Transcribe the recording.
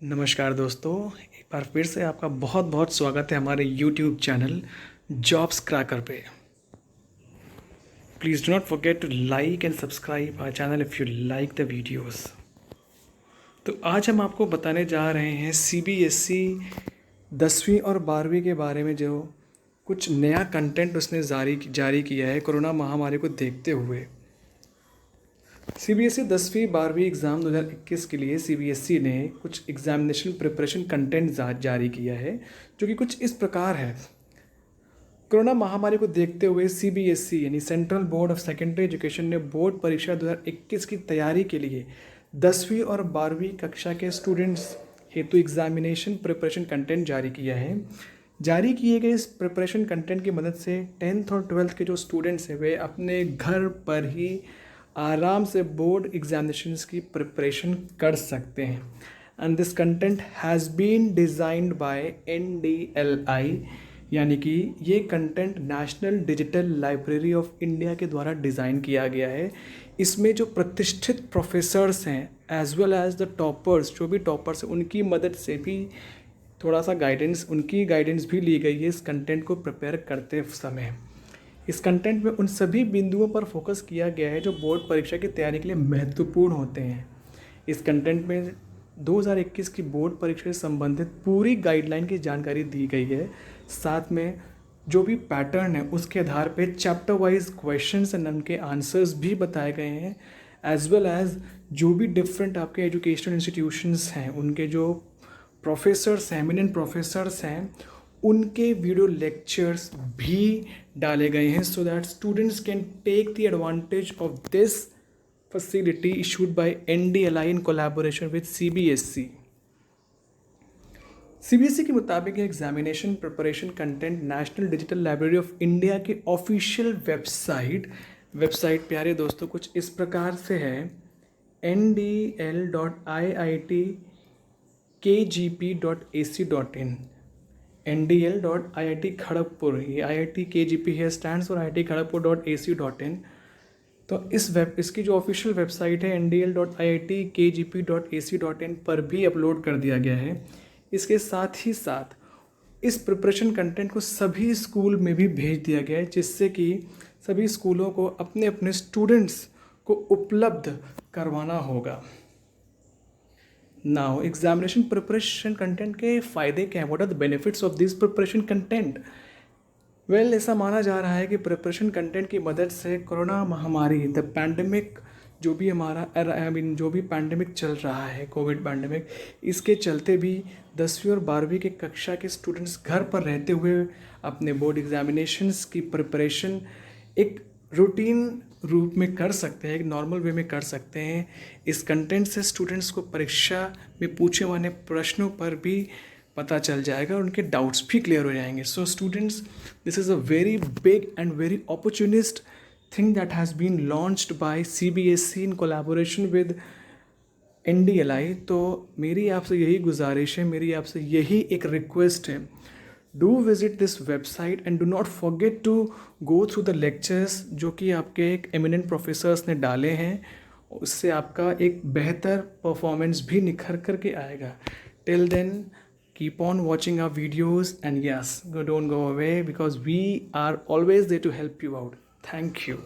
नमस्कार दोस्तों, एक बार फिर से आपका बहुत बहुत स्वागत है हमारे YouTube चैनल जॉब्स क्रैकर पे। Please do not forget to like and subscribe our channel if you like the videos. तो आज हम आपको बताने जा रहे हैं CBSE 10वीं और 12वीं के बारे में, जो कुछ नया कंटेंट उसने जारी किया है कोरोना महामारी को देखते हुए। CBSE 10वीं 12वीं एग्ज़ाम 2021 के लिए CBSE ने कुछ एग्जामिनेशन प्रिपरेशन कंटेंट जारी किया है, जो कि कुछ इस प्रकार है। कोरोना महामारी को देखते हुए CBSE यानी central board of secondary education ने बोर्ड परीक्षा 2021 की तैयारी के लिए 10वीं और 12वीं कक्षा के स्टूडेंट्स हेतु एग्जामिनेशन प्रिपरेशन कंटेंट जारी किया है। जारी किए गए इस प्रिपरेशन कंटेंट की मदद से 10th और 12th के जो स्टूडेंट्स हैं वे अपने घर पर ही आराम से बोर्ड एग्जामिनेशंस की प्रिपरेशन कर सकते हैं। And this content has been designed by NDLI, यानी कि ये content national digital library of India के द्वारा डिज़ाइन किया गया है। इसमें जो प्रतिष्ठित प्रोफेसर्स हैं as well as the toppers, जो भी टॉपर्स हैं, उनकी मदद से भी थोड़ा सा उनकी गाइडेंस भी ली गई है इस कंटेंट को प्रिपेयर करते समय। इस कंटेंट में उन सभी बिंदुओं पर फोकस किया गया है जो बोर्ड परीक्षा की तैयारी के लिए महत्वपूर्ण होते हैं। इस कंटेंट में 2021 की बोर्ड परीक्षा से संबंधित पूरी गाइडलाइन की जानकारी दी गई है। साथ में जो भी पैटर्न है उसके आधार पे चैप्टर वाइज क्वेश्चंस एंड उनके आंसर्स भी बताए गए हैं, एज वेल एज जो भी डिफरेंट आपके एजुकेशनल इंस्टीट्यूशंस हैं, उनके जो प्रोफेसर्स हैं, एमिनेंट प्रोफेसर्स हैं, उनके वीडियो लेक्चर्स भी डाले गए हैं, so that students can take the advantage of this facility issued by NDLI in collaboration with CBSE। CBSE के मुताबिक examination preparation content national digital library of India की ऑफिशियल वेबसाइट प्यारे दोस्तों कुछ इस प्रकार से है: ndl.iitkgp.ac.in। ndl.iit खड़गपुर, ये IIT KGP है, स्टैंड्स फॉर IIT खड़गपुर.ac.in। तो इसकी जो ऑफिशियल वेबसाइट है ndl.iitkgp.ac.in पर भी अपलोड कर दिया गया है। इसके साथ ही साथ इस प्रिपरेशन कंटेंट को सभी स्कूल में भी भेज दिया गया है, जिससे कि सभी स्कूलों को अपने अपने स्टूडेंट्स को उपलब्ध करवाना होगा। नाउ एग्जामिनेशन प्रिपरेशन कंटेंट के फ़ायदे क्या हैं? What are the benefits of this preparation content? ऐसा माना जा रहा है कि प्रिपरेशन कंटेंट की मदद से कोरोना महामारी, द पैंडमिक, जो भी जो भी पैंडमिक चल रहा है, कोविड पैंडमिक, इसके चलते भी 10वीं और 12वीं के कक्षा के स्टूडेंट्स घर पर रहते हुए अपने बोर्ड एग्जामिनेशंस की प्रिपरेशन एक रूटीन रूप में कर सकते हैं, एक नॉर्मल वे में कर सकते हैं। इस कंटेंट से स्टूडेंट्स को परीक्षा में पूछे जाने प्रश्नों पर भी पता चल जाएगा और उनके डाउट्स भी क्लियर हो जाएंगे। So students, this is a very big and very opportunist thing that has been launched by CBSE in collaboration with NDLI। तो मेरी आपसे यही गुजारिश है, मेरी आपसे यही एक रिक्वेस्ट है, do visit this website and do not forget to go through the lectures जो कि आपके एक एमिनेंट प्रोफेसर्स ने डाले हैं। उससे आपका एक बेहतर परफॉर्मेंस भी निखर करके आएगा। Till then, keep on watching our videos, and yes, don't go away because we are always there to help you out. Thank you.